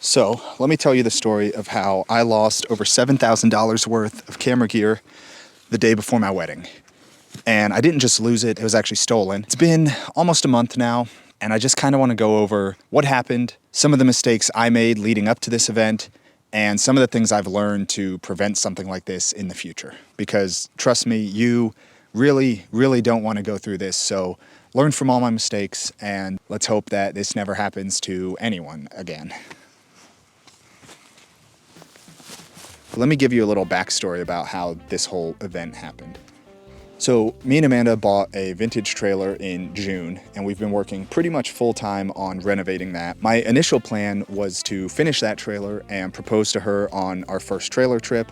So let me tell you the story of how I lost over $7,000 worth of camera gear the day before my wedding. And I didn't just lose it, it was actually stolen. It's been almost a month now, and I just kind of want to go over what happened, some of the mistakes I made leading up to this event, and some of the things I've learned to prevent something like this in the future. Because trust me, you really, really don't want to go through this. So learn from all my mistakes, and let's hope that this never happens to anyone again. Let me give you a little backstory about how this whole event happened. So me and Amanda bought a vintage trailer in June, and we've been working pretty much full-time on renovating that. My initial plan was to finish that trailer and propose to her on our first trailer trip,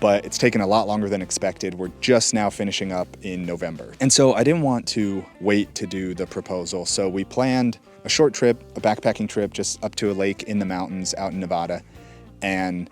but it's taken a lot longer than expected. We're just now finishing up in November. And so I didn't want to wait to do the proposal, so we planned a short trip, a backpacking trip, just up to a lake in the mountains out in Nevada, and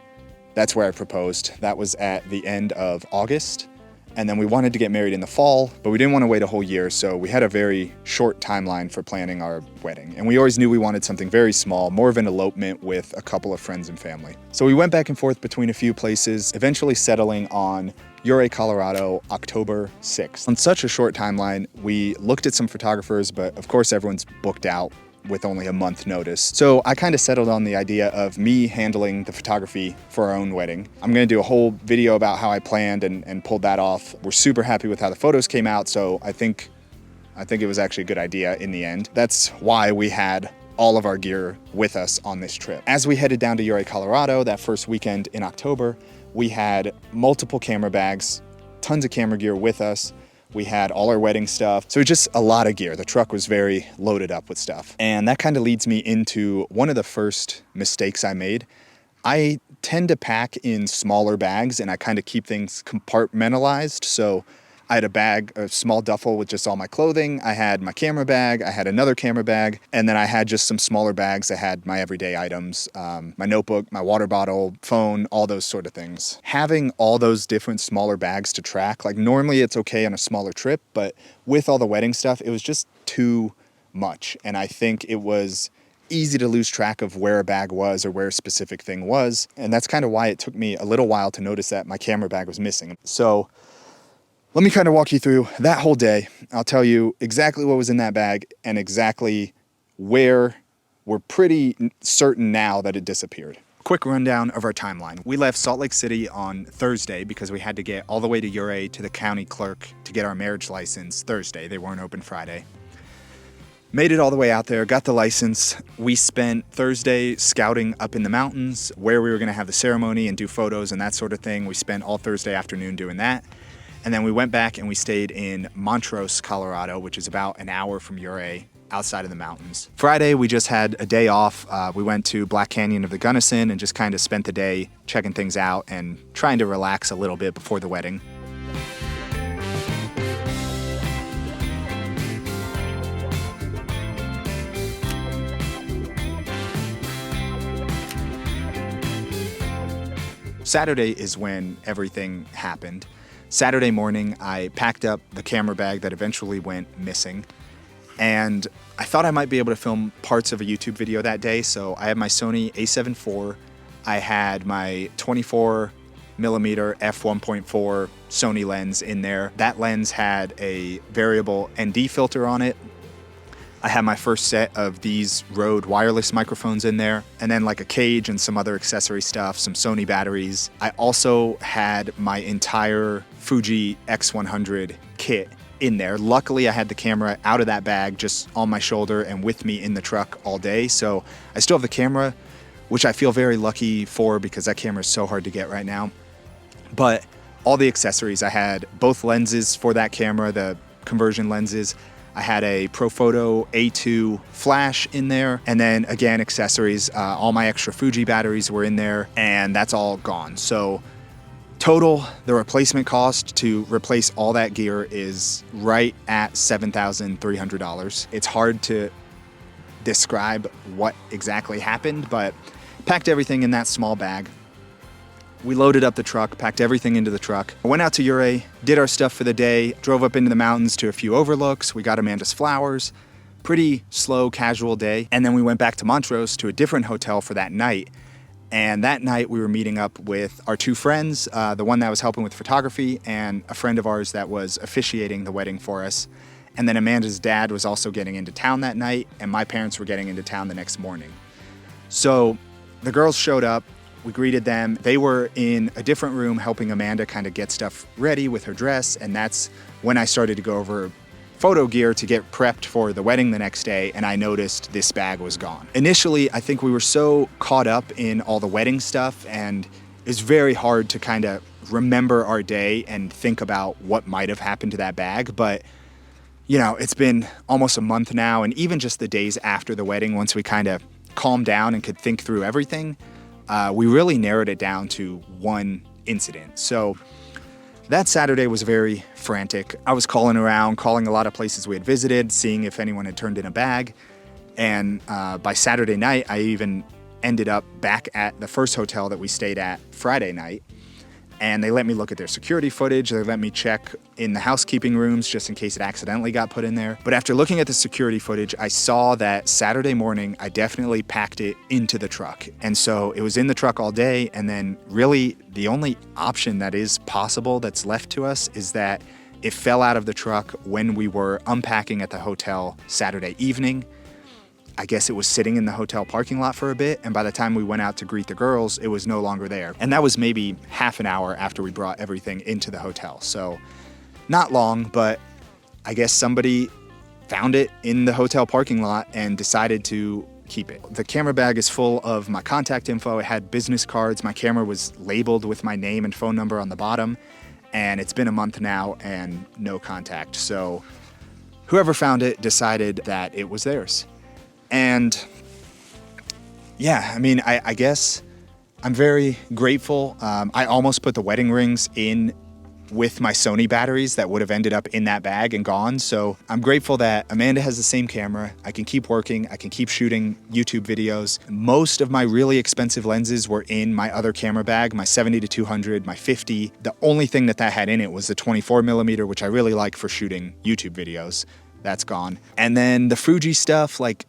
that's where I proposed. That was at the end of August. And then we wanted to get married in the fall, but we didn't want to wait a whole year, so we had a very short timeline for planning our wedding. And we always knew we wanted something very small, more of an elopement with a couple of friends and family. So we went back and forth between a few places, eventually settling on Ouray, Colorado, October 6th. On such a short timeline, we looked at some photographers, but of course everyone's booked out with only a month notice. So I kind of settled on the idea of me handling the photography for our own wedding. I'm gonna do a whole video about how I planned and pulled that off. We're super happy with how the photos came out, so I think it was actually a good idea in the end. That's why we had all of our gear with us on this trip. As we headed down to Ouray, Colorado, that first weekend in October, we had multiple camera bags, tons of camera gear with us. We had all our wedding stuff. So just a lot of gear. The truck was very loaded up with stuff. And that kind of leads me into one of the first mistakes I made. I tend to pack in smaller bags, and I kind of keep things compartmentalized. So I had a bag, a small duffel with just all my clothing. I had my camera bag, I had another camera bag, and then I had just some smaller bags that had my everyday items, my notebook, my water bottle, phone, all those sort of things. Having all those different smaller bags to track, like normally it's okay on a smaller trip, but with all the wedding stuff, it was just too much. And I think it was easy to lose track of where a bag was or where a specific thing was. And that's kind of why it took me a little while to notice that my camera bag was missing. So let me kind of walk you through that whole day. I'll tell you exactly what was in that bag and exactly where we're pretty certain now that it disappeared. Quick rundown of our timeline. We left Salt Lake City on Thursday because we had to get all the way to Ouray to the county clerk to get our marriage license Thursday. They weren't open Friday. Made it all the way out there, got the license. We spent Thursday scouting up in the mountains where we were gonna have the ceremony and do photos and that sort of thing. We spent all Thursday afternoon doing that. And then we went back and we stayed in Montrose, Colorado, which is about an hour from Ouray, outside of the mountains. Friday, we just had a day off. We went to Black Canyon of the Gunnison and just kind of spent the day checking things out and trying to relax a little bit before the wedding. Saturday is when everything happened. Saturday morning, I packed up the camera bag that eventually went missing, and I thought I might be able to film parts of a YouTube video that day, so I had my Sony a7 IV, I had my 24mm f1.4 Sony lens in there. That lens had a variable ND filter on it. I had my first set of these Rode wireless microphones in there, and then like a cage and some other accessory stuff, some Sony batteries. I also had my entire Fuji X100 kit in there. Luckily, I had the camera out of that bag, just on my shoulder and with me in the truck all day. So I still have the camera, which I feel very lucky for because that camera is so hard to get right now. But all the accessories, I had both lenses for that camera, the conversion lenses. I had a Profoto A2 flash in there, and then again, accessories, all my extra Fuji batteries were in there, and that's all gone. So total, the replacement cost to replace all that gear is right at $7,300. It's hard to describe what exactly happened, but packed everything in that small bag. We loaded up the truck, packed everything into the truck. I went out to Ouray, did our stuff for the day, drove up into the mountains to a few overlooks. We got Amanda's flowers, Pretty slow, casual day. And then we went back to Montrose to a different hotel for that night. And that night we were meeting up with our two friends, the one that was helping with photography and a friend of ours that was officiating the wedding for us. And then Amanda's dad was also getting into town that night, and my parents were getting into town the next morning. So the girls showed up, we greeted them. They were in a different room helping Amanda kind of get stuff ready with her dress, and that's when I started to go over photo gear to get prepped for the wedding the next day, and I noticed this bag was gone. Initially, I think we were so caught up in all the wedding stuff, and it's very hard to kind of remember our day and think about what might have happened to that bag. But you know, it's been almost a month now, and even just the days after the wedding, once we kind of calmed down and could think through everything, we really narrowed it down to one incident. So that Saturday was very frantic. I was calling around, calling a lot of places we had visited, seeing if anyone had turned in a bag. And by Saturday night, I even ended up back at the first hotel that we stayed at Friday night. And they let me look at their security footage. They let me check in the housekeeping rooms just in case it accidentally got put in there. But after looking at the security footage, I saw that Saturday morning, I definitely packed it into the truck. And so it was in the truck all day. And then really the only option that is possible that's left to us is that it fell out of the truck when we were unpacking at the hotel Saturday evening. I guess it was sitting in the hotel parking lot for a bit, and by the time we went out to greet the girls, it was no longer there. And that was maybe half an hour after we brought everything into the hotel. So not long, but I guess somebody found it in the hotel parking lot and decided to keep it. The camera bag is full of my contact info. It had business cards. My camera was labeled with my name and phone number on the bottom, and it's been a month now and no contact. So whoever found it decided that it was theirs. And yeah, I mean, I guess I'm very grateful. I almost put the wedding rings in with my Sony batteries that would have ended up in that bag and gone. So I'm grateful that Amanda has the same camera. I can keep working. I can keep shooting YouTube videos. Most of my really expensive lenses were in my other camera bag, my 70-200, my 50. The only thing that had in it was the 24mm, which I really like for shooting YouTube videos. That's gone. And then the Fuji stuff, like,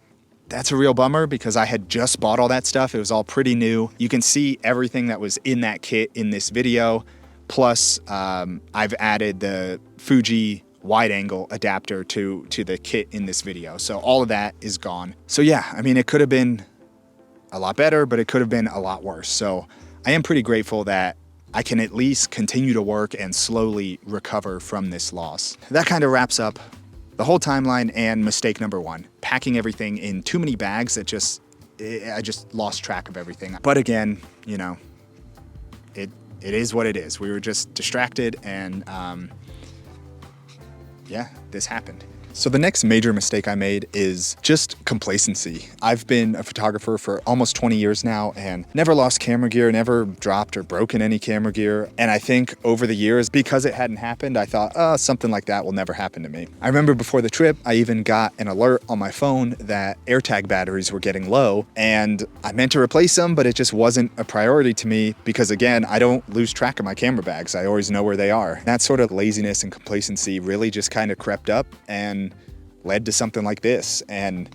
that's a real bummer because I had just bought all that stuff. It was all pretty new. You can see everything that was in that kit in this video. Plus, I've added the Fuji wide angle adapter to the kit in this video. So all of that is gone. So yeah, I mean, it could have been a lot better, but it could have been a lot worse. So I am pretty grateful that I can at least continue to work and slowly recover from this loss. That kind of wraps up the whole timeline and mistake number one, packing everything in too many bags that I just lost track of everything. But again, you know, it is what it is. We were just distracted and yeah, this happened. So the next major mistake I made is just complacency. I've been a photographer for almost 20 years now and never lost camera gear, never dropped or broken any camera gear. And I think over the years, because it hadn't happened, I thought, oh, something like that will never happen to me. I remember before the trip, I even got an alert on my phone that AirTag batteries were getting low, and I meant to replace them, but it just wasn't a priority to me because, again, I don't lose track of my camera bags. I always know where they are. That sort of laziness and complacency really just kind of crept up and led to something like this. And,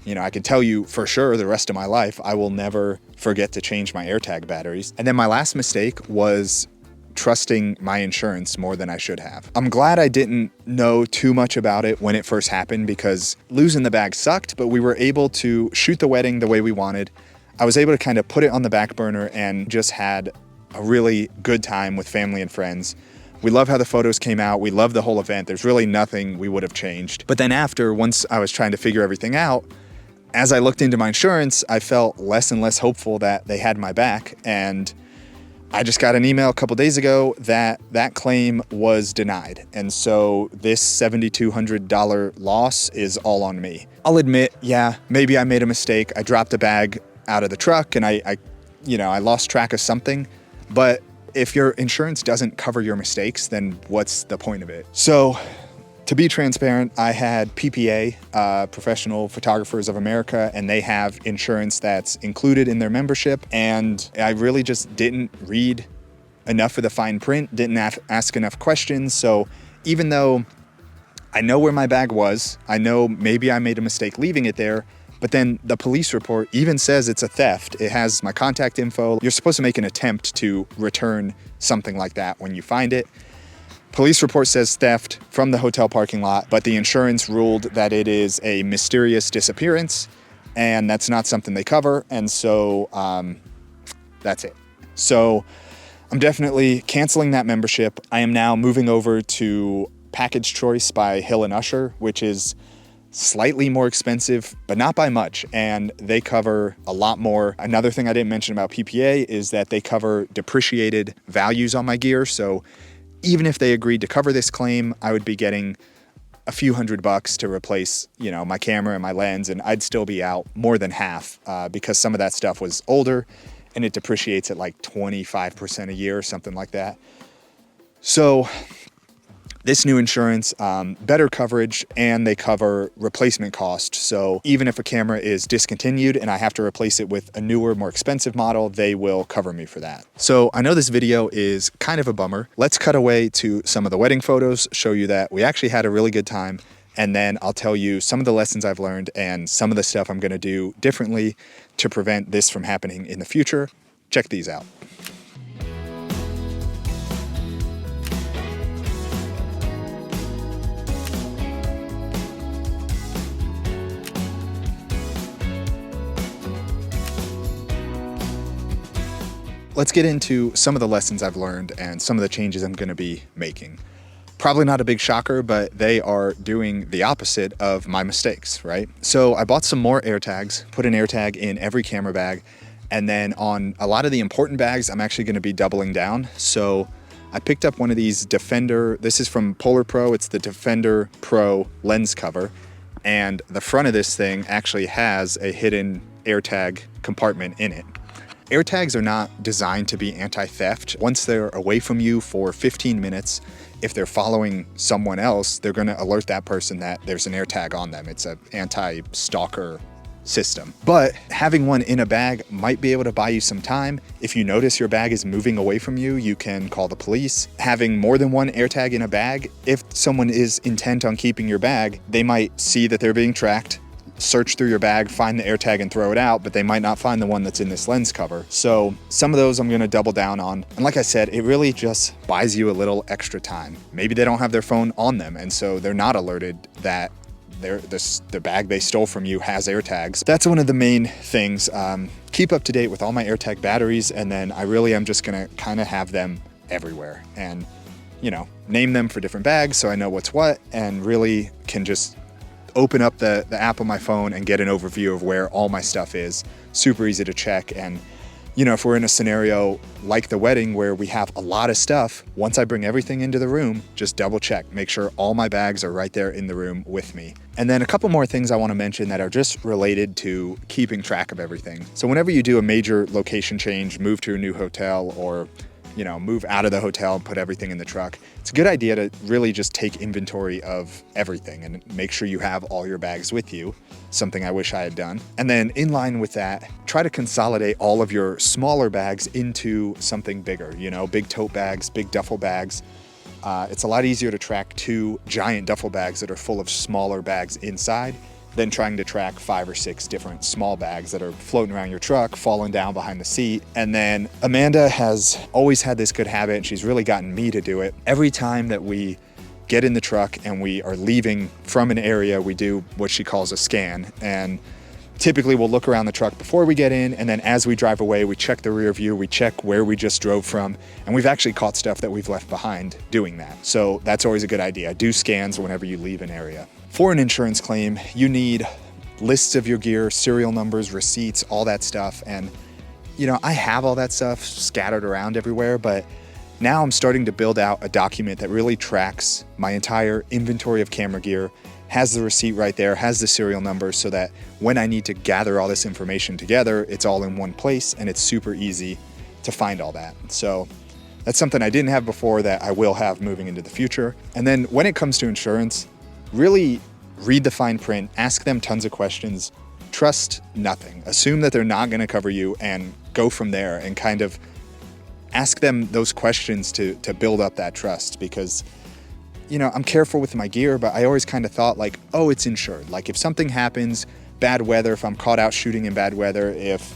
you know, I can tell you for sure the rest of my life, I will never forget to change my AirTag batteries. And then my last mistake was trusting my insurance more than I should have. I'm glad I didn't know too much about it when it first happened because losing the bag sucked, but we were able to shoot the wedding the way we wanted. I was able to kind of put it on the back burner and just had a really good time with family and friends. We love how the photos came out. We love the whole event. There's really nothing we would have changed. But then once I was trying to figure everything out, as I looked into my insurance, I felt less and less hopeful that they had my back. And I just got an email a couple days ago that that claim was denied. And so this $7,200 loss is all on me. I'll admit, yeah, maybe I made a mistake. I dropped a bag out of the truck and I lost track of something. But if your insurance doesn't cover your mistakes, then what's the point of it? So to be transparent, I had PPA, Professional Photographers of America, and they have insurance that's included in their membership. And I really just didn't read enough of the fine print, didn't ask enough questions. So even though I know where my bag was. I know maybe I made a mistake leaving it there, but then the police report even says it's a theft. It has my contact info. You're supposed to make an attempt to return something like that when you find it. Police report says theft from the hotel parking lot, but the insurance ruled that it is a mysterious disappearance, and that's not something they cover, and so that's it. So I'm definitely canceling that membership. I am now moving over to Package Choice by Hill & Usher, which is slightly more expensive, but not by much, and they cover a lot more. Another thing I didn't mention about PPA is that they cover depreciated values on my gear, so even if they agreed to cover this claim, I would be getting a few $100 to replace, my camera and my lens, and I'd still be out more than half because some of that stuff was older and it depreciates at like 25% a year or something like that. So this new insurance, better coverage, and they cover replacement cost. So even if a camera is discontinued and I have to replace it with a newer, more expensive model, they will cover me for that. So I know this video is kind of a bummer. Let's cut away to some of the wedding photos, show you that we actually had a really good time, and then I'll tell you some of the lessons I've learned and some of the stuff I'm gonna do differently to prevent this from happening in the future. Check these out. Let's get into some of the lessons I've learned and some of the changes I'm going to be making. Probably not a big shocker, but they are doing the opposite of my mistakes, right? So I bought some more AirTags, put an AirTag in every camera bag, and then on a lot of the important bags, I'm actually going to be doubling down. So I picked up one of these Defender, this is from Polar Pro, it's the Defender Pro lens cover, and the front of this thing actually has a hidden AirTag compartment in it. AirTags are not designed to be anti-theft. Once they're away from you for 15 minutes, if they're following someone else, they're gonna alert that person that there's an AirTag on them. It's an anti-stalker system. But having one in a bag might be able to buy you some time. If you notice your bag is moving away from you, you can call the police. Having more than one AirTag in a bag, if someone is intent on keeping your bag, they might see that they're being tracked, search through your bag, find the AirTag and throw it out, but they might not find the one that's in this lens cover. So some of those I'm gonna double down on. And like I said, it really just buys you a little extra time. Maybe they don't have their phone on them, and so they're not alerted that the bag they stole from you has AirTags. That's one of the main things. Keep up to date with all my AirTag batteries, and then I really am just gonna kind of have them everywhere and, name them for different bags so I know what's what, and really can just open up the app on my phone and get an overview of where all my stuff is. Super easy to check. And if we're in a scenario like the wedding where we have a lot of stuff, once I bring everything into the room, just double check, make sure all my bags are right there in the room with me. And then a couple more things I want to mention that are just related to keeping track of everything. So whenever you do a major location change, move to a new hotel, or move out of the hotel and put everything in the truck, it's a good idea to really just take inventory of everything and make sure you have all your bags with you, something I wish I had done. And then in line with that, try to consolidate all of your smaller bags into something bigger, big tote bags, big duffel bags. It's a lot easier to track 2 giant duffel bags that are full of smaller bags inside than trying to track 5 or 6 different small bags that are floating around your truck, falling down behind the seat. And then Amanda has always had this good habit, and she's really gotten me to do it. Every time that we get in the truck and we are leaving from an area, we do what she calls a scan. And typically we'll look around the truck before we get in, and then as we drive away, we check the rear view, we check where we just drove from, and we've actually caught stuff that we've left behind doing that. So that's always a good idea. Do scans whenever you leave an area. For an insurance claim, you need lists of your gear, serial numbers, receipts, all that stuff. And, I have all that stuff scattered around everywhere, but now I'm starting to build out a document that really tracks my entire inventory of camera gear, has the receipt right there, has the serial number, so that when I need to gather all this information together, it's all in one place and it's super easy to find all that. So that's something I didn't have before that I will have moving into the future. And then when it comes to insurance, really read the fine print, ask them tons of questions, trust nothing. Assume that they're not going to cover you and go from there, and kind of ask them those questions to build up that trust, because you know, I'm careful with my gear, but I always kind of thought like, oh, it's insured. Like if something happens, bad weather, if I'm caught out shooting in bad weather, if,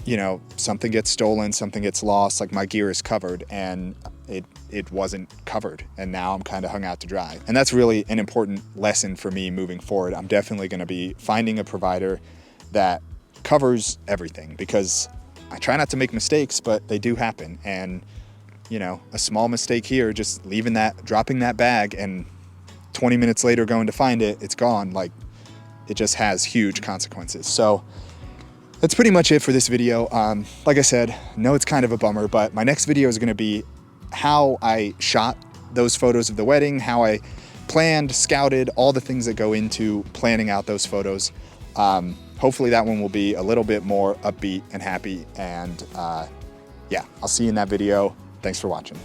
you know, something gets stolen, something gets lost, like my gear is covered, and it wasn't covered. And now I'm kind of hung out to dry. And that's really an important lesson for me moving forward. I'm definitely going to be finding a provider that covers everything, because I try not to make mistakes, but they do happen. And, you know, a small mistake here, just dropping that bag and 20 minutes later going to find it, it's gone. Like, it just has huge consequences. So that's pretty much it for this video. Like I said, no, it's kind of a bummer, but my next video is going to be how I shot those photos of the wedding, how I planned, scouted, all the things that go into planning out those photos. Hopefully that one will be a little bit more upbeat and happy. And yeah, I'll see you in that video. Thanks for watching.